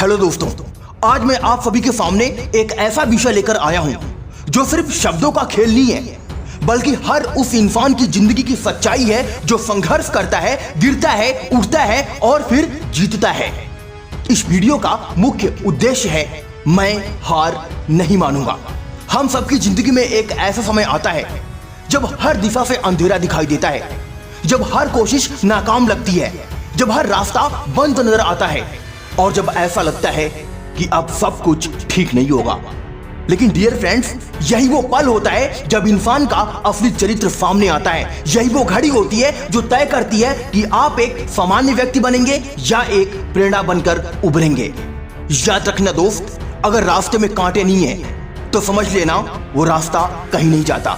Hello दोस्तों, आज मैं आप सभी के सामने एक ऐसा विषय लेकर आया हूं जो सिर्फ शब्दों का खेल नहीं है, बल्कि हर उस इंसान की जिंदगी की सच्चाई है जो संघर्ष करता है, गिरता है, उठता है और फिर जीतता है। इस वीडियो का मुख्य उद्देश्य है मैं हार नहीं मानूंगा। हम सबकी जिंदगी में एक ऐसा समय आता है जब हर दिशा से अंधेरा दिखाई देता है, जब हर कोशिश नाकाम लगती है, जब हर रास्ता बंद नजर आता है और जब ऐसा लगता है कि अब सब कुछ ठीक नहीं होगा। लेकिन डियर फ्रेंड्स, यही वो पल होता है जब इंसान का असली चरित्र सामने आता है। यही वो घड़ी होती है जो तय करती है कि आप एक सामान्य व्यक्ति बनेंगे या एक प्रेरणा बनकर उभरेंगे। याद रखना दोस्त, अगर रास्ते में कांटे नहीं है तो समझ लेना वो रास्ता कहीं नहीं जाता।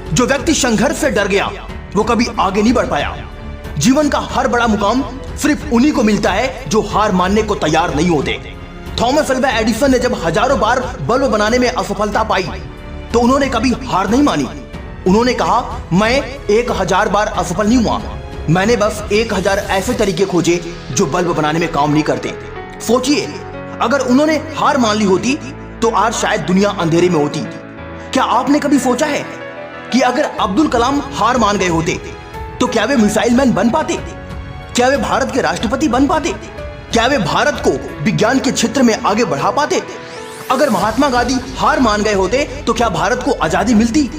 जो व्यक्ति संघर्ष से डर गया वो कभी आगे नहीं बढ़ पाया। जीवन का हर बड़ा मुकाम सिर्फ उन्हीं को मिलता है जो हार मानने को तैयार नहीं होते। थॉमस अल्वा एडिसन ने जब हजारों बार बल्ब बनाने में असफलता पाई तो उन्होंने कभी हार नहीं मानी। उन्होंने कहा, मैं 1000 बार असफल नहीं हुआ, मैंने बस 1000 ऐसे तरीके खोजे जो बल्ब बनाने में काम नहीं करते। सोचिए, अगर उन्होंने हार मान ली होती तो आज शायद दुनिया अंधेरे में होती। क्या आपने कभी सोचा है कि अगर अब्दुल कलाम हार मान गए होते तो क्या वे मिसाइल मैन बन पाते? क्या वे भारत के राष्ट्रपति बन पाते? क्या वे भारत को विज्ञान के क्षेत्र में आगे बढ़ा पाते? अगर महात्मा गांधी हार मान गए होते तो क्या भारत को आजादी मिलती?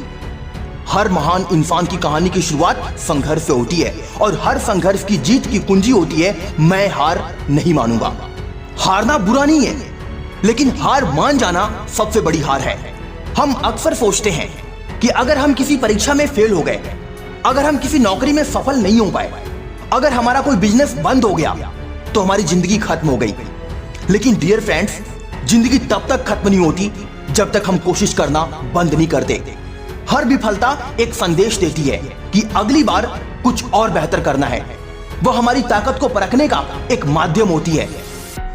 हर महान इंसान की कहानी की शुरुआत संघर्ष से होती है और हर संघर्ष की जीत की कुंजी होती है मैं हार नहीं मानूंगा। हारना बुरा नहीं है, लेकिन हार मान जाना सबसे बड़ी हार है। हम अक्सर सोचते हैं कि अगर हम किसी परीक्षा में फेल हो गए, अगर हम किसी नौकरी में सफल नहीं हो पाए, अगर हमारा कोई बिजनेस बंद हो गया तो हमारी जिंदगी खत्म हो गई। लेकिन डियर फ्रेंड्स, जिंदगी तब तक खत्म नहीं होती जब तक हम कोशिश करना बंद नहीं करते। हर विफलता एक संदेश देती है कि अगली बार कुछ और बेहतर करना है। वो हमारी ताकत को परखने का एक माध्यम होती है।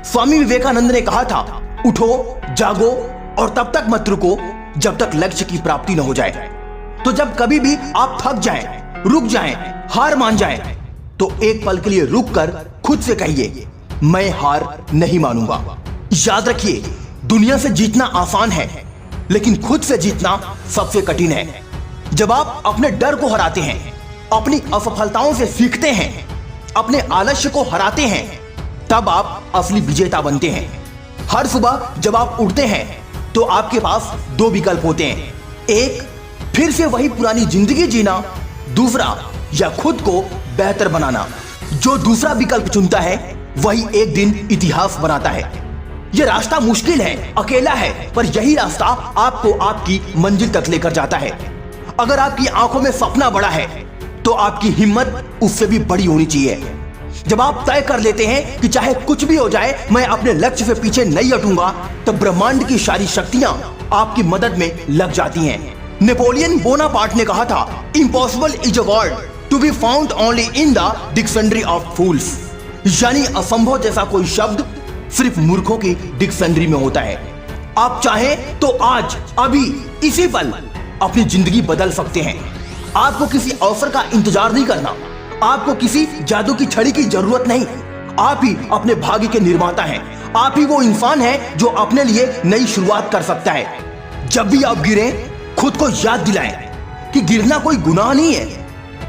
स्वामी विवेकानंद ने कहा था, उठो, जागो और तब तक मत रुको जब तक लक्ष्य की प्राप्ति न हो जाए। तो जब कभी भी आप थक जाएं, रुक जाएं, हार मान जाएं, तो एक पल के लिए रुककर खुद से कहिए, मैं हार नहीं मानूंगा। याद रखिए, दुनिया से जीतना आसान है, लेकिन खुद से जीतना सबसे कठिन है। जब आप अपने डर को हराते हैं, अपनी असफलताओं से सीखते हैं, अपने आलस्य को हराते हैं, तब आप असली विजेता बनते हैं। हर सुबह जब आप उठते हैं तो आपके पास 2 विकल्प होते हैं, एक फिर से वही पुरानी जिंदगी जीना, दूसरा या खुद को बेहतर बनाना। जो दूसरा विकल्प चुनता है वही एक दिन इतिहास बनाता है। यह रास्ता मुश्किल है, अकेला है, पर यही रास्ता आपको आपकी मंजिल तक लेकर जाता है। अगर आपकी आंखों में सपना बड़ा है तो आपकी हिम्मत उससे भी बड़ी होनी चाहिए। जब आप तय कर लेते हैं कि चाहे कुछ भी हो जाए मैं अपने लक्ष्य से पीछे नहीं हटूंगा, तब ब्रह्मांड की सारी शक्तियां आपकी मदद में लग जाती हैं। नेपोलियन बोनापार्ट ने कहा था, impossible is a word to be found only in the dictionary of fools. यानी असंभव जैसा कोई शब्द सिर्फ मूर्खों की डिक्शनरी में होता है। आप चाहें तो आज, अभी, इसी पल अपनी जिंदगी बदल सकते हैं। आपको किसी अवसर का इंतजार नहीं करना, आपको किसी जादू की छड़ी की जरूरत नहीं। आप ही अपने भाग्य के निर्माता हैं। आप ही वो इंसान है जो अपने लिए नई शुरुआत कर सकता है। जब भी आप गिरें, खुद को याद दिलाएं कि गिरना कोई गुनाह नहीं है,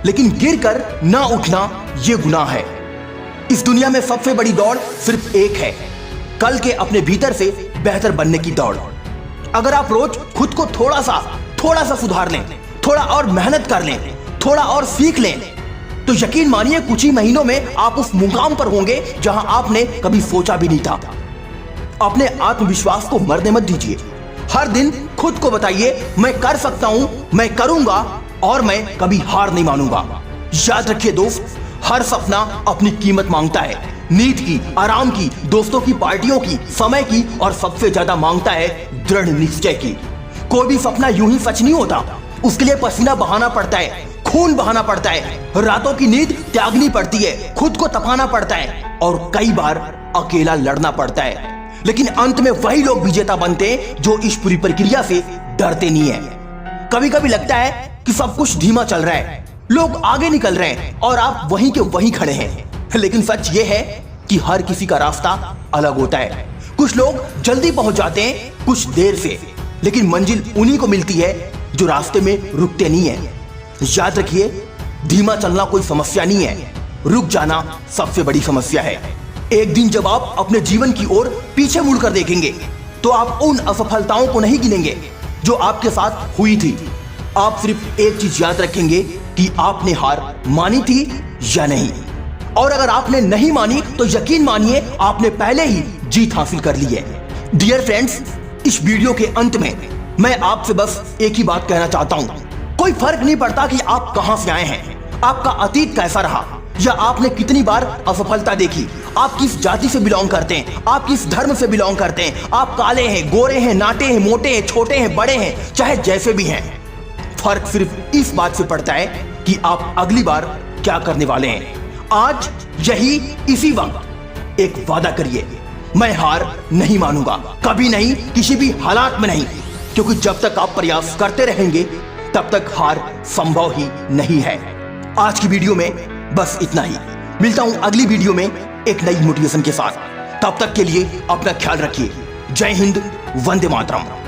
लेकिन गिरकर ना उठना ये गुनाह है। इस दुनिया में सबसे बड़ी दौड़ सिर्फ एक है, कल के अपने भीतर से बेहतर बनने की दौड़। अगर आप रोज खुद को थोड़ा सा सुधार लें, थोड़ा और मेहनत कर लें, थोड़ा और सीख लें, तो यकीन मानिए कुछ ही महीनों में आप उस मुकाम पर होंगे जहां आपने कभी सोचा भी नहीं था। अपने आत्मविश्वास को मरने मत दीजिए। हर दिन खुद को बताइए, मैं कर सकता हूं, मैं करूंगा और मैं कभी हार नहीं मानूंगा। याद रखिए दोस्त, हर सपना अपनी कीमत मांगता है। नींद की, आराम की, दोस्तों की पार्टियों की, समय की और सबसे ज्यादा मांगता है दृढ़ निश्चय की। कोई भी सपना यूं ही सच नहीं होता, उसके लिए पसीना बहाना पड़ता है, खून बहाना पड़ता है, रातों की नींद त्यागनी पड़ती है, खुद को तपाना पड़ता है और कई बार अकेला लड़ना पड़ता है। लेकिन अंत में वही लोग विजेता बनते हैं जो इस पूरी प्रक्रिया से डरते नहीं है। कभी कभी लगता है कि सब कुछ धीमा चल रहा है, लोग आगे निकल रहे हैं और आप वहीं के वहीं खड़े हैं। लेकिन सच ये है कि हर किसी का रास्ता अलग होता है। कुछ लोग जल्दी पहुंच जाते हैं, कुछ देर से, लेकिन मंजिल उन्हीं को मिलती है जो रास्ते में रुकते नहीं है। याद रखिए, धीमा चलना कोई समस्या नहीं है, रुक जाना सबसे बड़ी समस्या है। एक दिन जब आप अपने जीवन की ओर पीछे मुड़कर देखेंगे तो आप उन असफलताओं को नहीं गिनेंगे जो आपके साथ हुई थी। आप सिर्फ एक चीज याद रखेंगे कि आपने हार मानी थी या नहीं। और अगर आपने नहीं मानी तो यकीन मानिए आपने पहले ही जीत हासिल कर ली है। डियर फ्रेंड्स, इस वीडियो के अंत में मैं आपसे बस एक ही बात कहना चाहता हूं। कोई फर्क नहीं पड़ता कि आप कहां से आए हैं, आपका अतीत कैसा रहा, या आपने कितनी बार असफलता देखी, आप किस जाति से बिलोंग करते हैं, आप किस धर्म से बिलोंग करते हैं, आप काले हैं, गोरे हैं, नाटे हैं, मोटे हैं, छोटे हैं, बड़े हैं, चाहे जैसे भी हैं। फर्क सिर्फ इस बात से पड़ता है कि आप अगली बार क्या करने वाले हैं। आज यही इसी वक्त एक वादा करिए, मैं हार नहीं मानूंगा, कभी नहीं, किसी भी हालात में नहीं, क्योंकि जब तक आप प्रयास करते रहेंगे तब तक हार संभव ही नहीं है। आज की वीडियो में बस इतना ही। मिलता हूं अगली वीडियो में एक नई मोटिवेशन के साथ। तब तक के लिए अपना ख्याल रखिए। जय हिंद, वंदे मातरम।